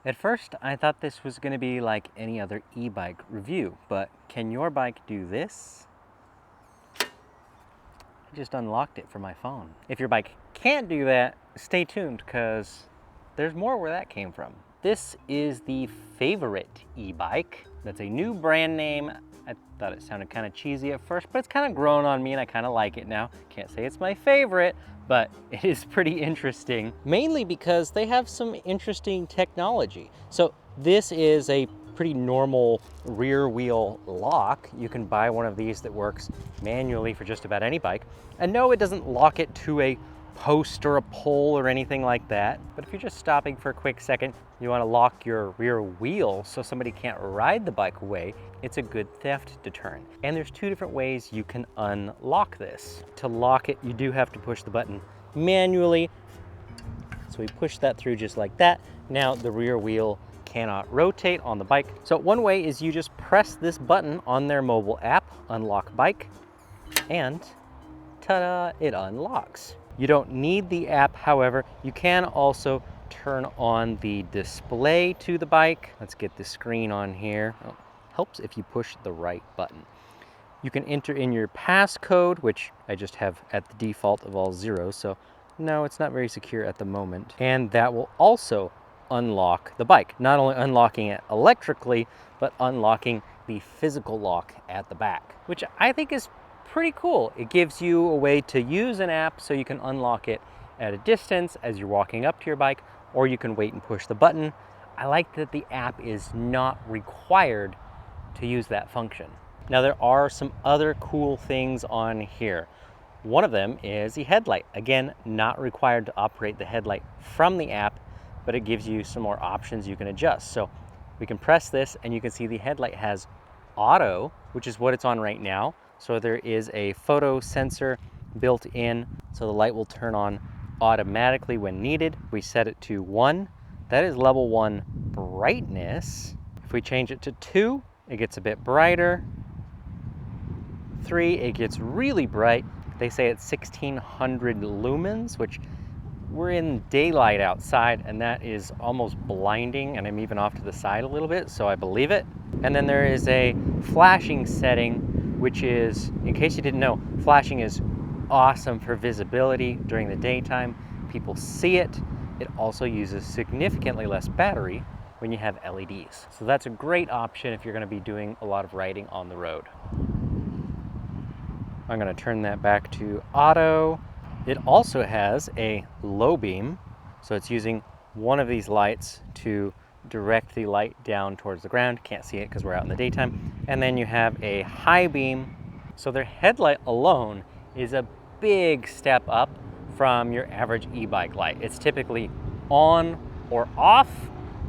At first, I thought this was going to be like any other e-bike review, but can your bike do this? I just unlocked it from my phone. If your bike can't do that, stay tuned because there's more where that came from. This is the Favorite e-bike. That's a new brand name. I thought it sounded kind of cheesy at first, but it's kind of grown on me and I kind of like it now. Can't say it's my favorite, but it is pretty interesting, mainly because they have some interesting technology. So this is a pretty normal rear wheel lock. You can buy one of these that works manually for just about any bike. And no, it doesn't lock it to a post or a pole or anything like that. But if you're just stopping for a quick second, you want to lock your rear wheel so somebody can't ride the bike away, it's a good theft deterrent. And there's two different ways you can unlock this. To lock it, you do have to push the button manually. So we push that through just like that. Now the rear wheel cannot rotate on the bike. So one way is you just press this button on their mobile app, unlock bike, and ta-da, it unlocks. You don't need the app, however. You can also turn on the display to the bike. Let's get the screen on here. Oh, helps if you push the right button. You can enter in your passcode, which I just have at the default of all zeros, so no, it's not very secure at the moment. And that will also unlock the bike. Not only unlocking it electrically, but unlocking the physical lock at the back, which I think is pretty cool. It gives you a way to use an app so you can unlock it at a distance as you're walking up to your bike, or you can wait and push the button. I like that the app is not required to use that function. Now there are some other cool things on here. One of them is the headlight. Again, not required to operate the headlight from the app, but it gives you some more options you can adjust. So we can press this and you can see the headlight has auto, which is what it's on right now. So there is a photo sensor built in, so the light will turn on automatically when needed. We set it to 1. That is level 1 brightness. If we change it to 2, it gets a bit brighter. 3, it gets really bright. They say it's 1600 lumens, which we're in daylight outside, and that is almost blinding, and I'm even off to the side a little bit, so I believe it. And then there is a flashing setting, which is, in case you didn't know, flashing is awesome for visibility during the daytime. People see it. It also uses significantly less battery when you have LEDs. So that's a great option if you're going to be doing a lot of riding on the road. I'm going to turn that back to auto. It also has a low beam, so it's using one of these lights to direct the light down towards the ground. Can't see it because we're out in the daytime. And then you have a high beam. So their headlight alone is a big step up from your average e-bike light. It's typically on or off.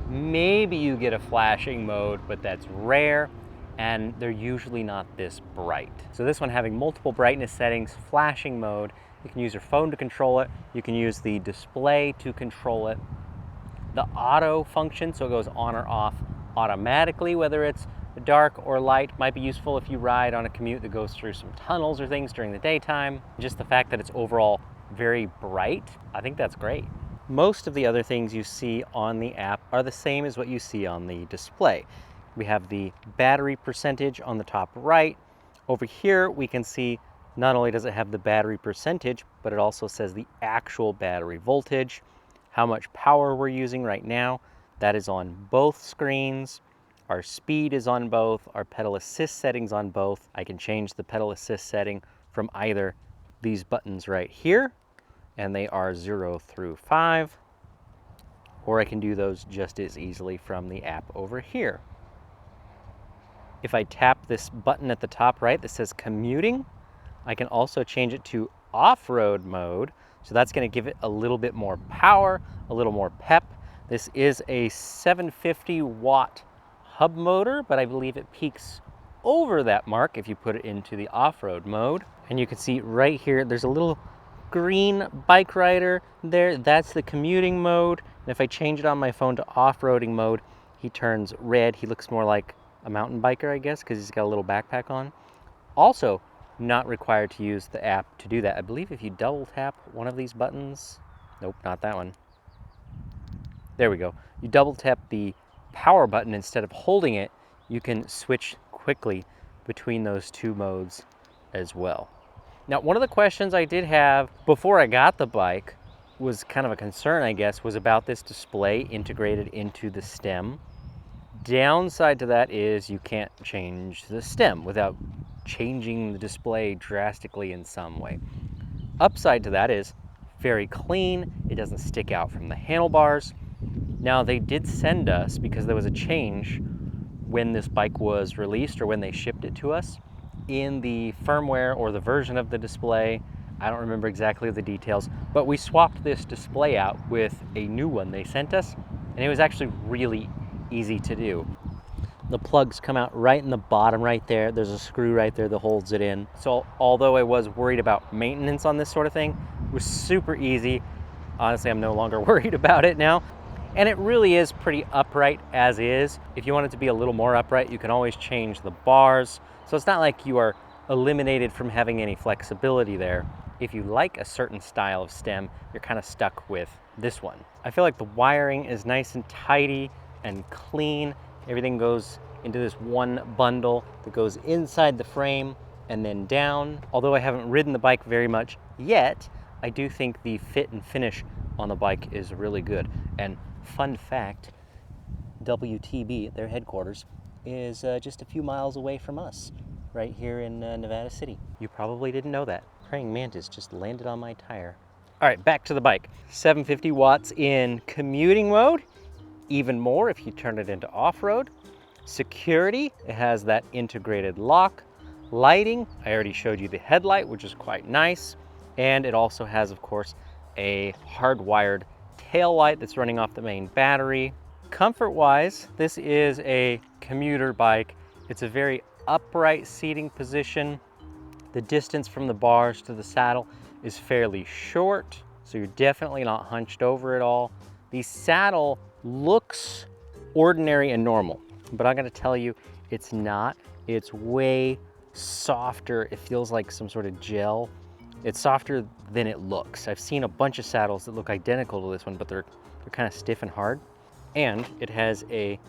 Maybe you get a flashing mode, but that's rare, and they're usually not this bright. So this one having multiple brightness settings, flashing mode. You can use your phone to control it. You can use the display to control it. The auto function, so it goes on or off automatically, whether it's dark or light, might be useful if you ride on a commute that goes through some tunnels or things during the daytime. Just the fact that it's overall very bright, I think that's great. Most of the other things you see on the app are the same as what you see on the display. We have the battery percentage on the top right. Over here, we can see not only does it have the battery percentage, but it also says the actual battery voltage, how much power we're using right now. That is on both screens. Our speed is on both. Our pedal assist settings on both. I can change the pedal assist setting from either these buttons right here, and they are 0 through 5, or I can do those just as easily from the app over here. If I tap this button at the top right that says commuting, I can also change it to off-road mode. So that's going to give it a little bit more power, a little more pep. This is a 750 watt hub motor, but I believe it peaks over that mark if you put it into the off-road mode. And you can see right here, there's a little green bike rider there. That's the commuting mode. And if I change it on my phone to off-roading mode, he turns red. He looks more like a mountain biker, I guess, because he's got a little backpack on. Also, not required to use the app to do that. I believe if you double tap one of these buttons, nope, not that one. There we go. You double tap the power button instead of holding it, you can switch quickly between those two modes as well. Now, one of the questions I did have before I got the bike was kind of a concern, I guess, was about this display integrated into the stem. Downside to that is you can't change the stem without changing the display drastically in some way. Upside to that is very clean. It doesn't stick out from the handlebars. Now, they did send us, because there was a change when this bike was released or when they shipped it to us, in the firmware or the version of the display. I don't remember exactly the details, but we swapped this display out with a new one they sent us, and it was actually really easy to do. The plugs come out right in the bottom right there. There's a screw right there that holds it in. So although I was worried about maintenance on this sort of thing, it was super easy. Honestly, I'm no longer worried about it now. And it really is pretty upright as is. If you want it to be a little more upright, you can always change the bars. So it's not like you are eliminated from having any flexibility there. If you like a certain style of stem, you're kind of stuck with this one. I feel like the wiring is nice and tidy and clean. Everything goes into this one bundle that goes inside the frame and then down. Although I haven't ridden the bike very much yet, I do think the fit and finish on the bike is really good. And fun fact, WTB, their headquarters, is just a few miles away from us, right here in Nevada City. You probably didn't know that. Praying mantis just landed on my tire. All right, back to the bike. 750 watts in commuting mode, even more if you turn it into off-road. Security, it has that integrated lock. Lighting, I already showed you the headlight, which is quite nice. And it also has, of course, a hardwired tail light that's running off the main battery. Comfort-wise, this is a commuter bike. It's a very upright seating position. The distance from the bars to the saddle is fairly short, so you're definitely not hunched over at all. The saddle looks ordinary and normal, but I'm gonna tell you, it's not. It's way softer. It feels like some sort of gel. It's softer than it looks. I've seen a bunch of saddles that look identical to this one, but they're kind of stiff and hard. And it has a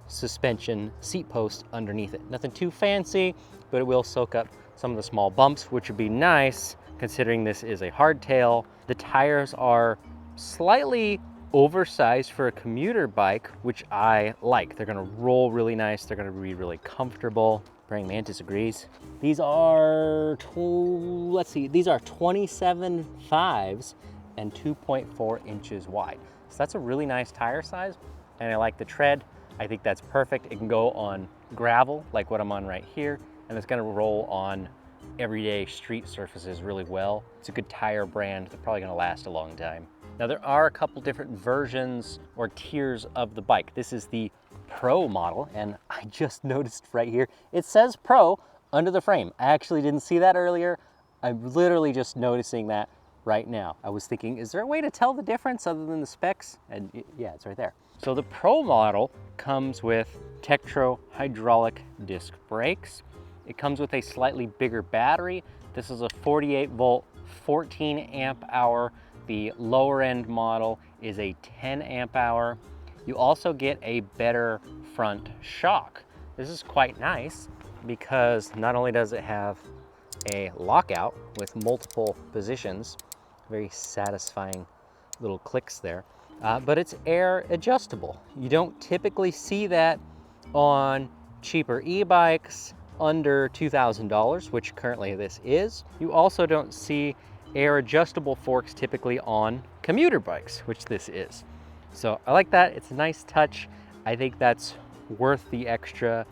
suspension seat post underneath it. Nothing too fancy, but it will soak up some of the small bumps, which would be nice considering this is a hardtail. The tires are slightly oversized for a commuter bike, which I like. They're gonna roll really nice. They're gonna be really comfortable. Praying Mantis agrees. These are, these are 27 5s and 2.4 inches wide. So that's a really nice tire size, and I like the tread. I think that's perfect. It can go on gravel, like what I'm on right here, and it's gonna roll on everyday street surfaces really well. It's a good tire brand. They're probably gonna last a long time. Now there are a couple different versions or tiers of the bike. This is the Pro model, and I just noticed right here, it says Pro under the frame. I actually didn't see that earlier. I'm literally just noticing that right now. I was thinking, is there a way to tell the difference other than the specs? And yeah, it's right there. So the Pro model comes with Tektro hydraulic disc brakes. It comes with a slightly bigger battery. This is a 48 volt, 14 amp hour. The lower end model is a 10 amp hour. You also get a better front shock. This is quite nice because not only does it have a lockout with multiple positions, very satisfying little clicks there, but it's air adjustable. You don't typically see that on cheaper e-bikes under $2,000, which currently this is. You also don't see air adjustable forks typically on commuter bikes, which this is. So I like that. It's a nice touch. I think that's worth the extra.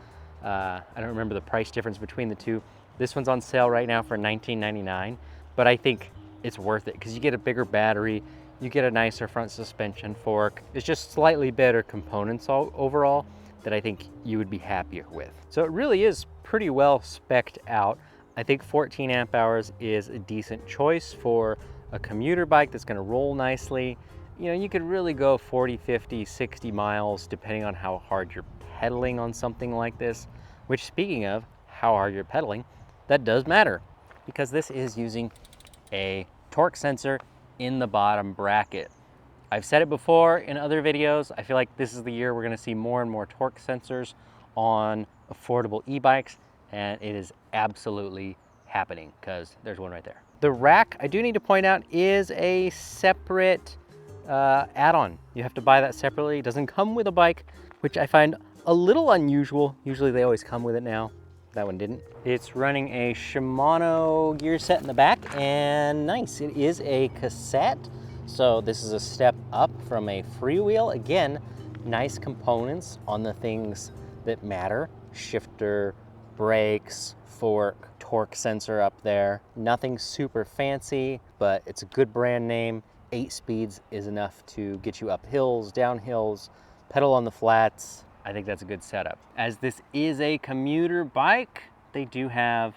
I don't remember the price difference between the two. This one's on sale right now for $19.99, but I think it's worth it because you get a bigger battery, you get a nicer front suspension fork. It's just slightly better components overall that I think you would be happier with. So it really is pretty well spec'd out. I think 14 amp hours is a decent choice for a commuter bike that's gonna roll nicely. You know, you could really go 40, 50, 60 miles depending on how hard you're pedaling on something like this, which, speaking of how hard you're pedaling, that does matter because this is using a torque sensor in the bottom bracket. I've said it before in other videos, I feel like this is the year we're gonna see more and more torque sensors on affordable e-bikes, and it is absolutely happening because there's one right there. The rack, I do need to point out, is a separate add-on. You have to buy that separately. It doesn't come with a bike, which I find a little unusual. Usually they always come with it now. That one didn't. It's running a Shimano gear set in the back, and nice, it is a cassette. So this is a step up from a freewheel. Again, nice components on the things that matter. Shifter, brakes, fork, torque sensor up there. Nothing super fancy, but it's a good brand name. 8 speeds is enough to get you up hills, down hills, pedal on the flats. I think that's a good setup. As this is a commuter bike, they do have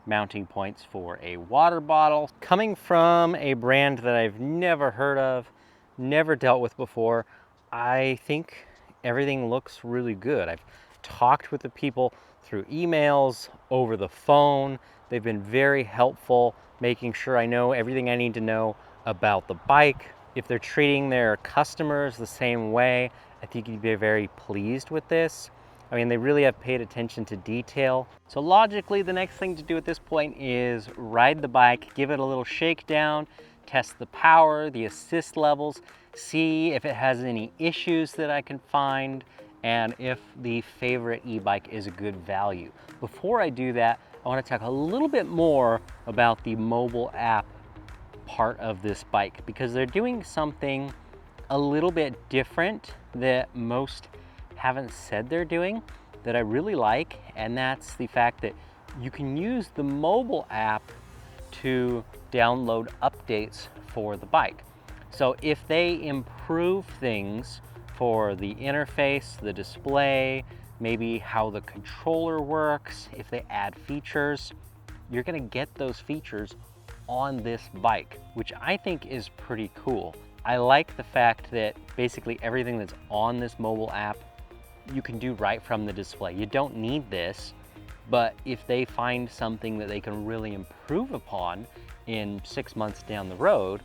mounting points for a water bottle. Coming from a brand that I've never heard of, never dealt with before, I think everything looks really good. I've talked with the people through emails, over the phone. They've been very helpful, making sure I know everything I need to know about the bike. If they're treating their customers the same way, I think you'd be very pleased with this. I mean, they really have paid attention to detail. So logically, the next thing to do at this point is ride the bike, give it a little shakedown, test the power, the assist levels, see if it has any issues that I can find, and if the favorite e-bike is a good value. Before I do that, I want to talk a little bit more about the mobile app part of this bike, because they're doing something a little bit different that most haven't said they're doing that I really like, and that's the fact that you can use the mobile app to download updates for the bike. So if they improve things for the interface, the display, maybe how the controller works, if they add features, you're gonna get those features on this bike, which I think is pretty cool. I like the fact that basically everything that's on this mobile app you can do right from the display. You don't need this, but if they find something that they can really improve upon in 6 months down the road,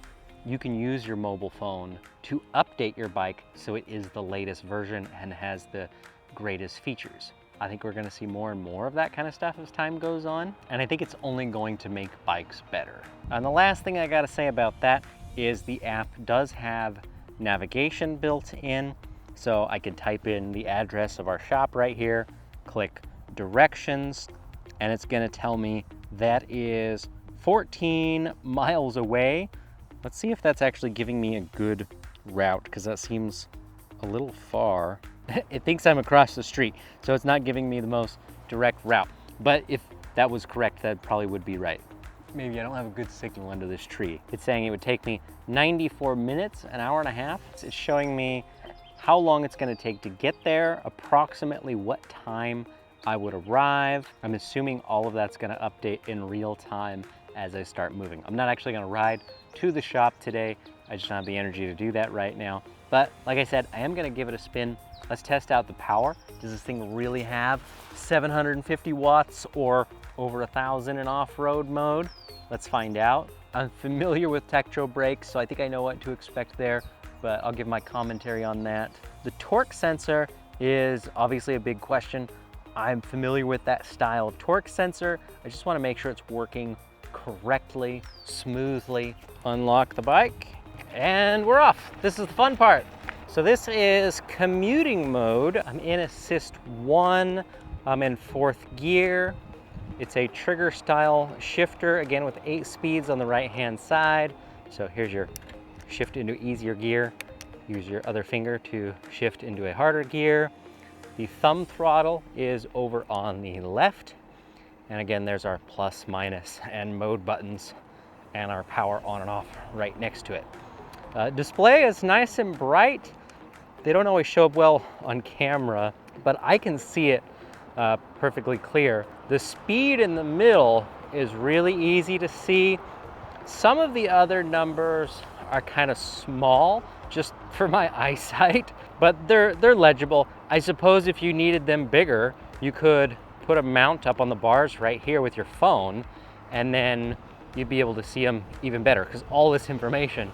you can use your mobile phone to update your bike so it is the latest version and has the greatest features. I think we're gonna see more and more of that kind of stuff as time goes on, and I think it's only going to make bikes better. And the last thing I gotta say about that is the app does have navigation built in, so I can type in the address of our shop right here, click directions, and it's gonna tell me that is 14 miles away. Let's see if that's actually giving me a good route, because that seems a little far. It thinks I'm across the street, so it's not giving me the most direct route. But if that was correct, that probably would be right. Maybe I don't have a good signal under this tree. It's saying it would take me 94 minutes, an hour and a half. It's showing me how long it's gonna take to get there, approximately what time I would arrive. I'm assuming all of that's gonna update in real time as I start moving. I'm not actually gonna ride to the shop today. I just don't have the energy to do that right now. But like I said, I am gonna give it a spin. Let's test out the power. Does this thing really have 750 watts or over 1,000 in off-road mode? Let's find out. I'm familiar with Tektro brakes, so I think I know what to expect there, but I'll give my commentary on that. The torque sensor is obviously a big question. I'm familiar with that style of torque sensor. I just want to make sure it's working correctly, smoothly. Unlock the bike, and we're off. This is the fun part. So this is commuting mode. I'm in assist 1. I'm in 4th gear. It's a trigger style shifter, again with 8 speeds on the right-hand side. So here's your shift into easier gear. Use your other finger to shift into a harder gear. The thumb throttle is over on the left. And again, there's our plus, minus, and mode buttons, and our power on and off right next to it. Display is nice and bright. They don't always show up well on camera, but I can see it perfectly clear. The speed in the middle is really easy to see. Some of the other numbers are kind of small just for my eyesight, but they're legible. I suppose if you needed them bigger, you could put a mount up on the bars right here with your phone, and then you'd be able to see them even better, because all this information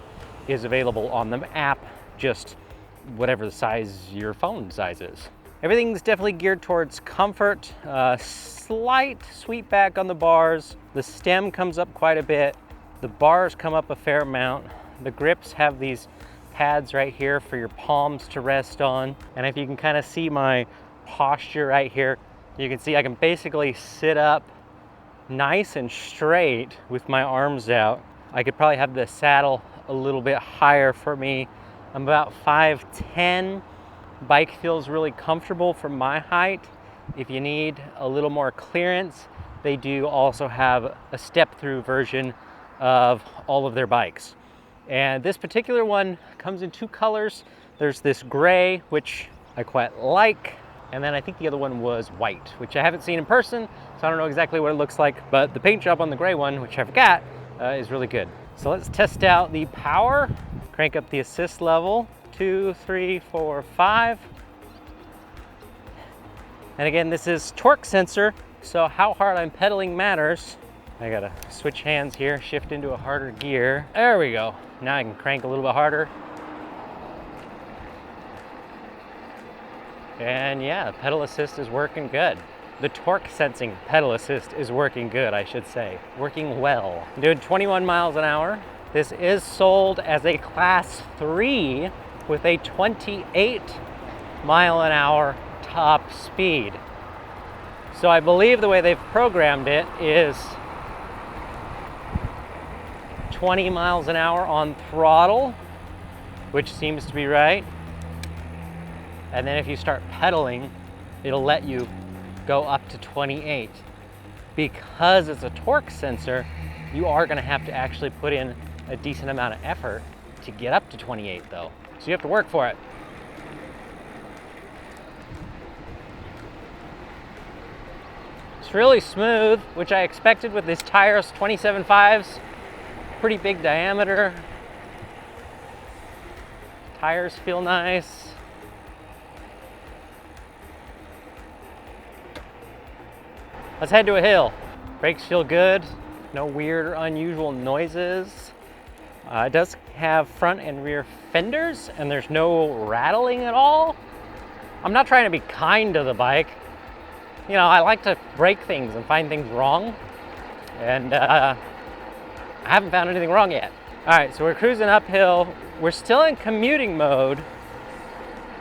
is available on the app, just whatever the size your phone size is. Everything's definitely geared towards comfort, slight sweep back on the bars. The stem comes up quite a bit. The bars come up a fair amount. The grips have these pads right here for your palms to rest on. And if you can kind of see my posture right here, you can see I can basically sit up nice and straight with my arms out. I could probably have the saddle a little bit higher for me. I'm about 5'10". Bike feels really comfortable for my height. If you need a little more clearance, they do also have a step-through version of all of their bikes. And this particular one comes in two colors. There's this gray, which I quite like, and then I think the other one was white, which I haven't seen in person, so I don't know exactly what it looks like, but the paint job on the gray one, which I've got, is really good. So let's test out the power. Crank up the assist level. 2, 3, 4, 5. And again, this is torque sensor, so how hard I'm pedaling matters. I gotta switch hands here, shift into a harder gear. There we go. Now I can crank a little bit harder. And yeah, pedal assist is working good. The torque sensing pedal assist is working good, I should say. Working well. I'm doing 21 miles an hour. This is sold as a class 3 with a 28 mile an hour top speed. So I believe the way they've programmed it is 20 miles an hour on throttle, which seems to be right. And then if you start pedaling, it'll let you go up to 28. Because it's a torque sensor, you are gonna have to actually put in a decent amount of effort to get up to 28 though. So you have to work for it. It's really smooth, which I expected with these tires, 27.5s, pretty big diameter. Tires feel nice. Let's head to a hill. Brakes feel good, no weird or unusual noises. It does have front and rear fenders, and there's no rattling at all. I'm not trying to be kind to the bike. You know, I like to break things and find things wrong, and I haven't found anything wrong yet. All right, so we're cruising uphill. We're still in commuting mode,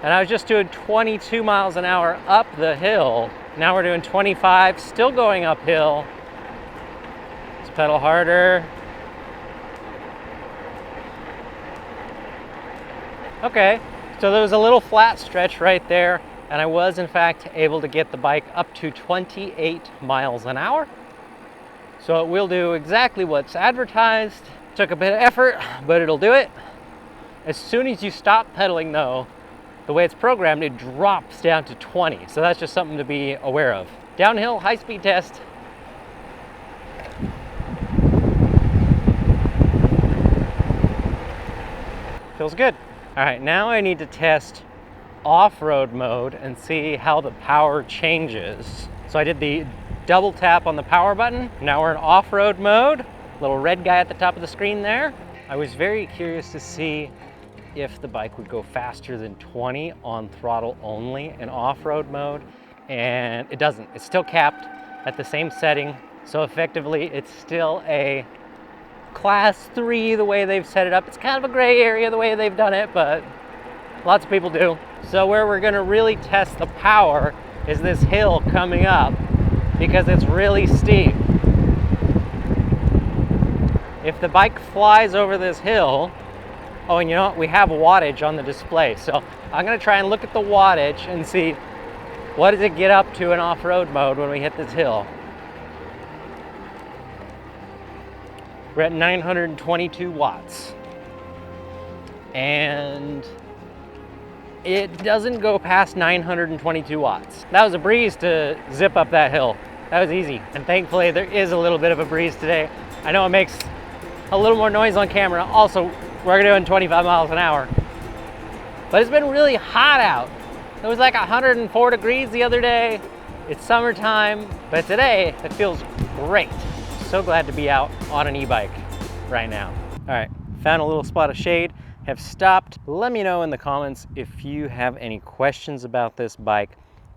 and I was just doing 22 miles an hour up the hill. Now we're doing 25, still going uphill. Let's pedal harder. Okay, so there was a little flat stretch right there, and I was in fact able to get the bike up to 28 miles an hour. So it will do exactly what's advertised. Took a bit of effort, but it'll do it. As soon as you stop pedaling though, the way it's programmed, it drops down to 20. So that's just something to be aware of. Downhill, high-speed test. Feels good. All right, now I need to test off-road mode and see how the power changes. So I did the double tap on the power button. Now we're in off-road mode. Little red guy at the top of the screen there. I was very curious to see if the bike would go faster than 20 on throttle only in off-road mode, and it doesn't. It's still capped at the same setting. So effectively, it's still a class 3 the way they've set it up. It's kind of a gray area the way they've done it, but lots of people do. So where we're gonna really test the power is this hill coming up because it's really steep. If the bike flies over this hill, oh, and you know what? We have wattage on the display. So I'm gonna try and look at the wattage and see what does it get up to in off-road mode when we hit this hill. We're at 922 watts. And it doesn't go past 922 watts. That was a breeze to zip up that hill. That was easy. And thankfully there is a little bit of a breeze today. I know it makes a little more noise on camera. Also, we're doing 25 miles an hour. But it's been really hot out. It was like 104 degrees the other day. It's summertime, but today it feels great. So glad to be out on an e-bike right now. All right, found a little spot of shade. have stopped. Let me know in the comments if you have any questions about this bike,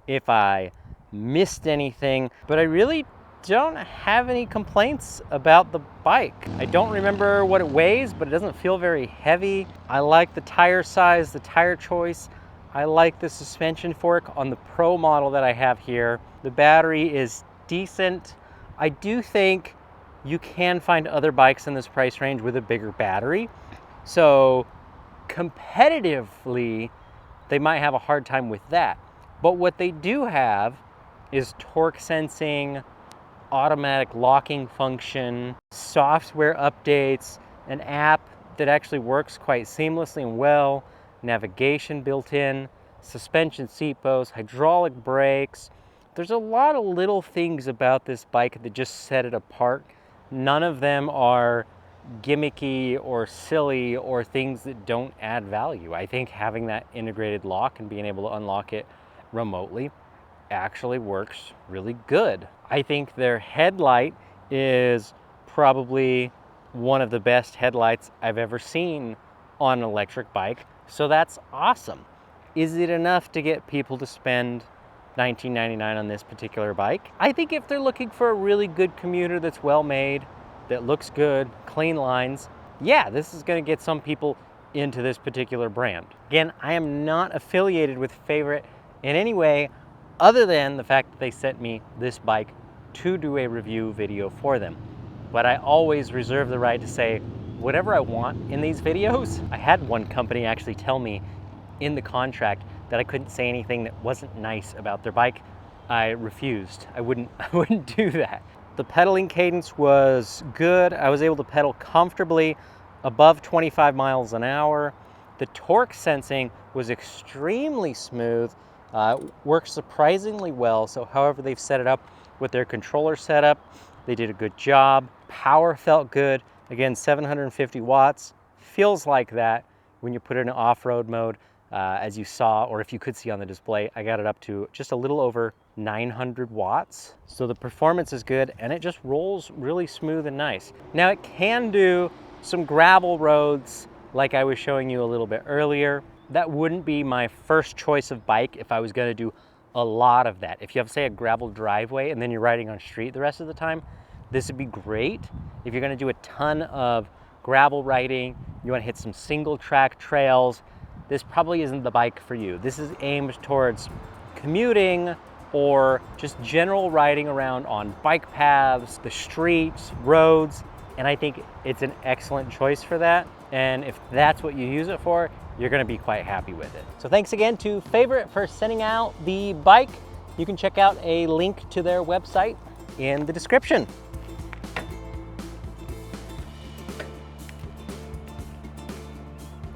if I missed anything, but I really don't have any complaints about the bike. I don't remember what it weighs, but it doesn't feel very heavy. I like the tire size, the tire choice. I like the suspension fork on the Pro model that I have here. The battery is decent. I do think you can find other bikes in this price range with a bigger battery. So competitively, they might have a hard time with that. But what they do have is torque sensing, automatic locking function, software updates, an app that actually works quite seamlessly and well, navigation built in, suspension seat posts, hydraulic brakes. There's a lot of little things about this bike that just set it apart. None of them are gimmicky or silly or things that don't add value. I think having that integrated lock and being able to unlock it remotely actually works really good. I think their headlight is probably one of the best headlights I've ever seen on an electric bike, so that's awesome. Is it enough to get people to spend $19.99 on this particular bike? I think if they're looking for a really good commuter that's well made, that looks good, clean lines, yeah, this is gonna get some people into this particular brand. Again, I am not affiliated with Favorite in any way other than the fact that they sent me this bike to do a review video for them. But I always reserve the right to say whatever I want in these videos. I had one company actually tell me in the contract that I couldn't say anything that wasn't nice about their bike. I refused. I wouldn't do that. The pedaling cadence was good. I was able to pedal comfortably above 25 miles an hour. The torque sensing was extremely smooth. Works surprisingly well. So however they've set it up with their controller setup, they did a good job. Power felt good. Again, 750 watts. Feels like that when you put it in off-road mode. As you saw, or if you could see on the display, I got it up to just a little over 900 watts. So the performance is good and it just rolls really smooth and nice. Now it can do some gravel roads like I was showing you a little bit earlier. That wouldn't be my first choice of bike if I was gonna do a lot of that. If you have, say, a gravel driveway and then you're riding on street the rest of the time, this would be great. If you're gonna do a ton of gravel riding, you wanna hit some single track trails, this probably isn't the bike for you. This is aimed towards commuting or just general riding around on bike paths, the streets, roads, and I think it's an excellent choice for that. And if that's what you use it for, you're gonna be quite happy with it. So thanks again to Favorite for sending out the bike. You can check out a link to their website in the description.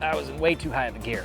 I was in way too high of a gear.